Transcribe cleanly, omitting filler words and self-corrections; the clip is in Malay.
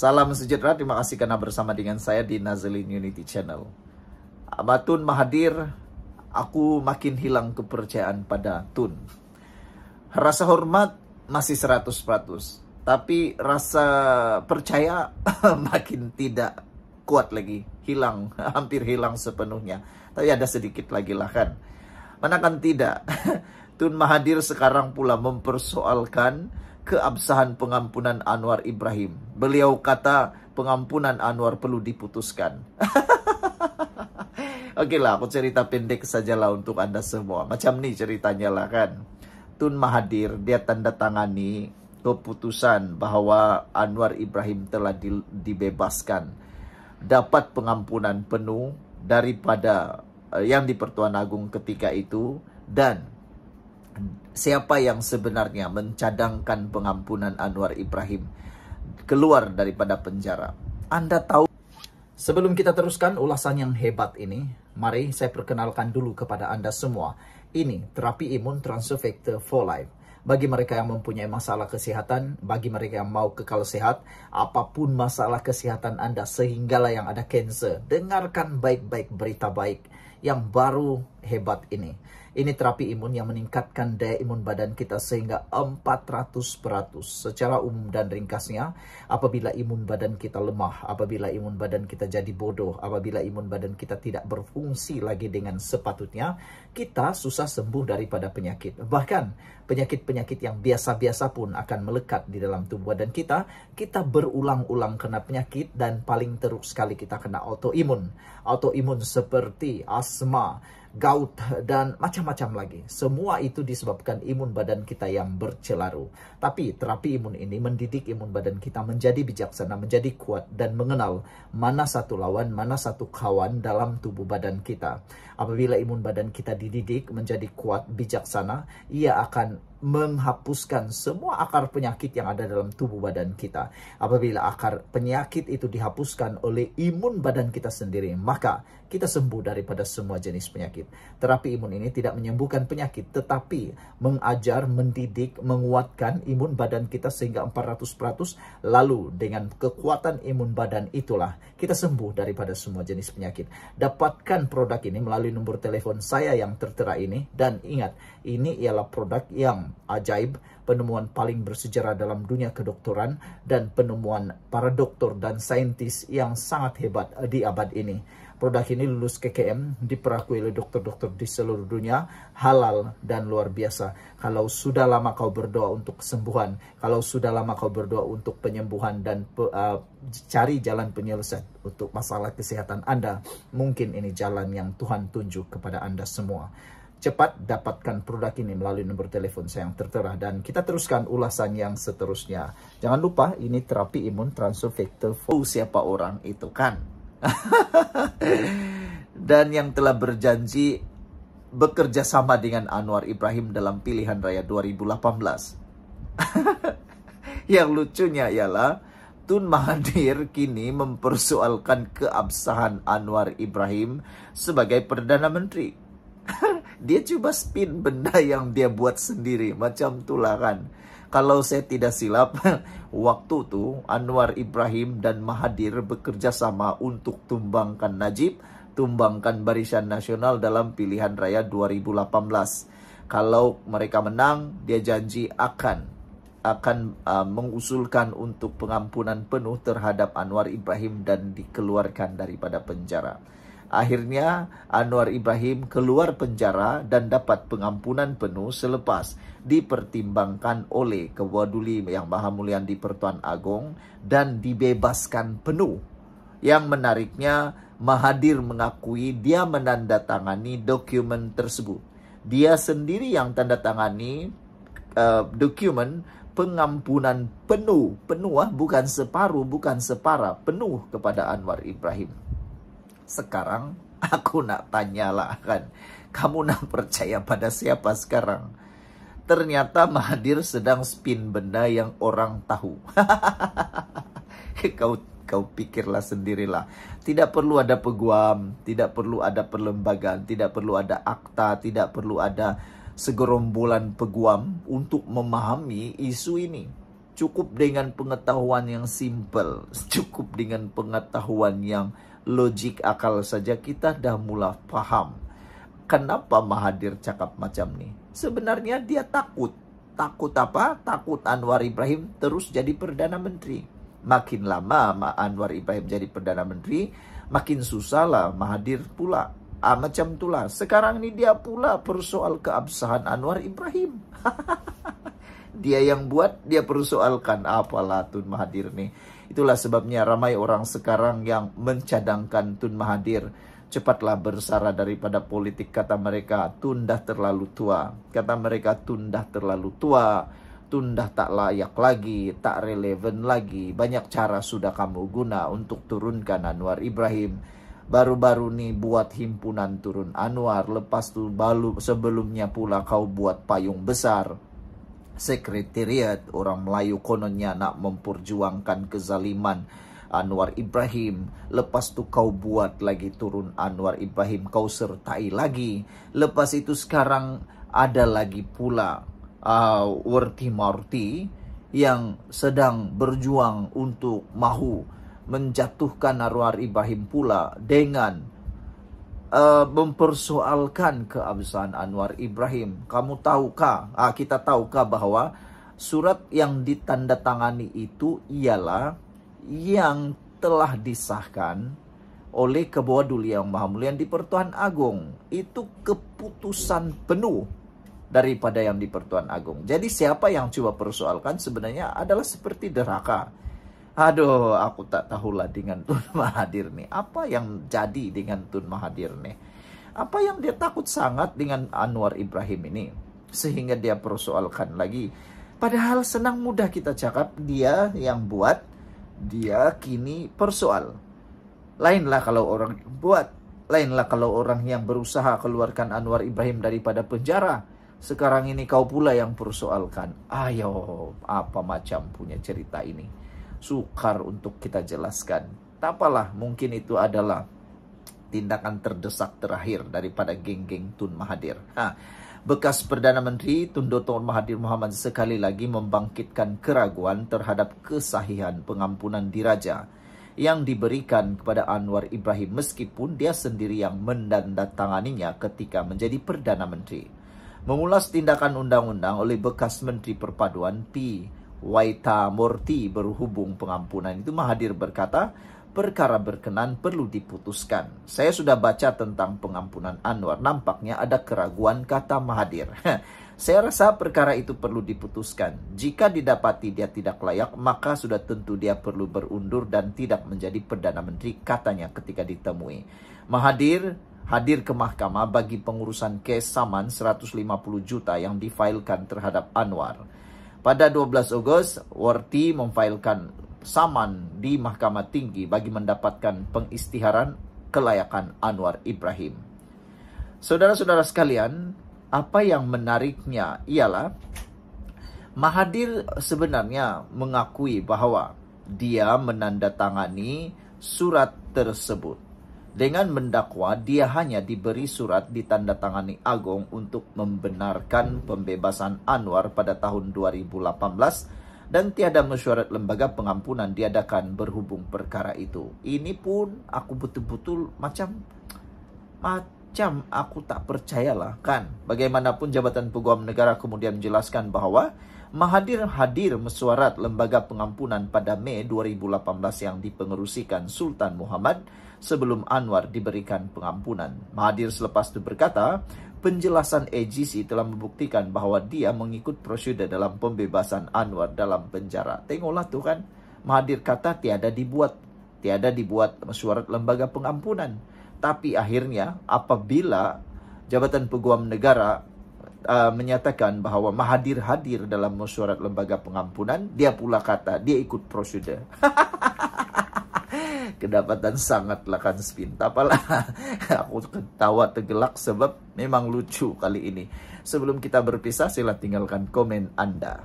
Salam sejahtera, terima kasih karena bersama dengan saya di Nazalin Unity Channel. Tun Mahathir, aku makin hilang kepercayaan pada Tun. Rasa hormat masih 100%, tapi rasa percaya makin tidak kuat lagi, hilang, hampir hilang sepenuhnya. Tapi ada sedikit lagi lah kan. Manakan tidak, Tun Mahathir sekarang pula mempersoalkan keabsahan pengampunan Anwar Ibrahim. Beliau kata pengampunan Anwar perlu diputuskan. Oke lah, aku cerita pendek sajalah untuk Anda semua. Macam nih ceritanya lah kan. Tun Mahathir dia tanda tangani keputusan bahwa Anwar Ibrahim telah dibebaskan. Dapat pengampunan penuh daripada yang di Pertuan Agung ketika itu, dan siapa yang sebenarnya mencadangkan pengampunan Anwar Ibrahim keluar daripada penjara. Anda tahu. Sebelum kita teruskan ulasan yang hebat ini, mari saya perkenalkan dulu kepada Anda semua. Ini terapi imun transfer factor for life. Bagi mereka yang mempunyai masalah kesehatan, bagi mereka yang mau kekal sehat, apapun masalah kesehatan Anda, sehinggalah yang ada kanker, dengarkan baik-baik berita baik yang baru hebat ini. Ini terapi imun yang meningkatkan daya imun badan kita sehingga 400%. Secara umum dan ringkasnya, apabila imun badan kita lemah, apabila imun badan kita jadi bodoh, apabila imun badan kita tidak berfungsi lagi dengan sepatutnya, kita susah sembuh daripada penyakit. Bahkan penyakit-penyakit yang biasa-biasa pun akan melekat di dalam tubuh badan kita. Kita berulang-ulang kena penyakit dan paling teruk sekali kita kena autoimun. Autoimun seperti asma, gout, dan macam-macam lagi. Semua itu disebabkan imun badan kita yang bercelaru. Tapi terapi imun ini mendidik imun badan kita menjadi bijaksana, menjadi kuat, dan mengenal mana satu lawan, mana satu kawan dalam tubuh badan kita. Apabila imun badan kita dididik menjadi kuat, bijaksana, ia akan menghapuskan semua akar penyakit yang ada dalam tubuh badan kita. Apabila akar penyakit itu dihapuskan oleh imun badan kita sendiri, maka kita sembuh daripada semua jenis penyakit. Terapi imun ini tidak menyembuhkan penyakit, tetapi mengajar, mendidik, menguatkan imun badan kita sehingga 400%. Lalu dengan kekuatan imun badan itulah kita sembuh daripada semua jenis penyakit. Dapatkan produk ini melalui nomor telepon saya yang tertera ini. Dan ingat, ini ialah produk yang ajaib, penemuan paling bersejarah dalam dunia kedokteran, dan penemuan para dokter dan saintis yang sangat hebat di abad ini. Produk ini lulus KKM, diperakui oleh dokter-dokter di seluruh dunia, halal dan luar biasa. Kalau sudah lama kau berdoa untuk kesembuhan, kalau sudah lama kau berdoa untuk penyembuhan dan cari jalan penyelesaian untuk masalah kesehatan Anda, mungkin ini jalan yang Tuhan tunjuk kepada Anda semua. Cepat dapatkan produk ini melalui nomor telepon saya yang tertera. Dan kita teruskan ulasan yang seterusnya. Jangan lupa, ini terapi imun transfer factor. Siapa orang itu kan? Dan yang telah berjanji bekerja sama dengan Anwar Ibrahim dalam pilihan raya 2018. Yang lucunya ialah Tun Mahathir kini mempersoalkan keabsahan Anwar Ibrahim sebagai Perdana Menteri. Dia coba spin benda yang dia buat sendiri. Macam itulah kan. Kalau saya tidak silap, waktu itu Anwar Ibrahim dan Mahathir bekerja sama untuk tumbangkan Najib, tumbangkan Barisan Nasional dalam pilihan raya 2018. Kalau mereka menang, dia janji akan mengusulkan untuk pengampunan penuh terhadap Anwar Ibrahim dan dikeluarkan daripada penjara. Akhirnya Anwar Ibrahim keluar penjara dan dapat pengampunan penuh selepas dipertimbangkan oleh Ketua Yang Maha Mulia di Pertuan Agung dan dibebaskan penuh. Yang menariknya, Mahathir mengakui dia menandatangani dokumen tersebut. Dia sendiri yang tanda tangani dokumen pengampunan penuh, bukan separuh, bukan separa, penuh kepada Anwar Ibrahim. Sekarang aku nak tanyalah kan, kamu nak percaya pada siapa sekarang? Ternyata Mahathir sedang spin benda yang orang tahu. Kau pikirlah sendirilah. Tidak perlu ada peguam, tidak perlu ada perlembagaan, tidak perlu ada akta, tidak perlu ada segerombolan peguam untuk memahami isu ini. Cukup dengan pengetahuan yang simple, cukup dengan pengetahuan yang logik akal saja kita dah mulai paham. Kenapa Mahathir cakap macam ni? Sebenarnya dia takut. Takut apa? Takut Anwar Ibrahim terus jadi Perdana Menteri. Makin lama Anwar Ibrahim jadi Perdana Menteri, makin susah lah Mahathir pula. Macam itulah. Sekarang ni dia pula persoal keabsahan Anwar Ibrahim. Dia yang buat, dia persoalkan. Apalah Tun Mahathir ni. Itulah sebabnya ramai orang sekarang yang mencadangkan Tun Mahathir cepatlah bersara daripada politik. Kata mereka, Tun dah terlalu tua. Kata mereka, Tun dah terlalu tua. Tun dah tak layak lagi, tak relevan lagi. Banyak cara sudah kamu guna untuk turunkan Anwar Ibrahim. Baru-baru ni buat himpunan turun Anwar. Lepas tu sebelumnya pula kau buat payung besar. Sekretariat orang Melayu kononnya nak memperjuangkan kezaliman Anwar Ibrahim. Lepas tu kau buat lagi turun Anwar Ibrahim, kau sertai lagi. Lepas itu sekarang ada lagi pula Warti Marti yang sedang berjuang untuk mahu menjatuhkan Anwar Ibrahim pula dengan mempersoalkan keabsahan Anwar Ibrahim. Kamu tahukah, kita tahukah bahwa surat yang ditandatangani itu ialah yang telah disahkan oleh Kebawah Duli Yang Maha Mulia di Pertuan Agong. Itu keputusan penuh daripada yang di Pertuan Agong. Jadi siapa yang coba persoalkan sebenarnya adalah seperti derhaka. Aduh, aku tak tahulah dengan Tun Mahathir nih. Apa yang jadi dengan Tun Mahathir nih? Apa yang dia takut sangat dengan Anwar Ibrahim ini? Sehingga dia persoalkan lagi. Padahal senang mudah kita cakap, dia yang buat, dia kini persoal. Lainlah kalau orang buat. Lainlah kalau orang yang berusaha keluarkan Anwar Ibrahim daripada penjara. Sekarang ini kau pula yang persoalkan. Ayo, apa macam punya cerita ini? Sukar untuk kita jelaskan. Tak apalah, mungkin itu adalah tindakan terdesak terakhir daripada geng-geng Tun Mahathir. Bekas Perdana Menteri Tun Dr. Mahathir Mohamad sekali lagi membangkitkan keraguan terhadap kesahihan pengampunan diraja yang diberikan kepada Anwar Ibrahim meskipun dia sendiri yang menandatanganinya ketika menjadi Perdana Menteri. Mengulas tindakan undang-undang oleh bekas Menteri Perpaduan P. Waita Morti berhubung pengampunan itu, Mahathir berkata, perkara berkenan perlu diputuskan. Saya sudah baca tentang pengampunan Anwar. Nampaknya ada keraguan, kata Mahathir. Saya rasa perkara itu perlu diputuskan. Jika didapati dia tidak layak, maka sudah tentu dia perlu berundur dan tidak menjadi Perdana Menteri, katanya ketika ditemui. Mahathir hadir ke mahkamah bagi pengurusan kes saman 150 juta yang difailkan terhadap Anwar. Pada 12 Ogos, Warti memfailkan saman di Mahkamah Tinggi bagi mendapatkan pengisytiharan kelayakan Anwar Ibrahim. Saudara-saudara sekalian, apa yang menariknya ialah Mahathir sebenarnya mengakui bahwa dia menandatangani surat tersebut. Dengan mendakwa, dia hanya diberi surat ditandatangani Agong untuk membenarkan pembebasan Anwar pada tahun 2018 dan tiada mesyuarat lembaga pengampunan diadakan berhubung perkara itu. Ini pun aku betul-betul macam aku tak percayalah kan. Bagaimanapun Jabatan Peguam Negara kemudian menjelaskan bahwa Mahathir hadir mesyuarat lembaga pengampunan pada Mei 2018 yang dipengerusikan Sultan Muhammad sebelum Anwar diberikan pengampunan. Mahathir selepas itu berkata, penjelasan AGC telah membuktikan bahwa dia mengikut prosedur dalam pembebasan Anwar dalam penjara. Tengoklah tuh kan, Mahathir kata tiada dibuat mesyuarat lembaga pengampunan. Tapi akhirnya apabila Jabatan Peguam Negara menyatakan bahwa Mahathir hadir dalam mesyuarat lembaga pengampunan, dia pula kata dia ikut prosedur. Kedapatan sangatlah kan spin. Tak apalah, aku ketawa tergelak sebab memang lucu kali ini. Sebelum kita berpisah, sila tinggalkan komen Anda.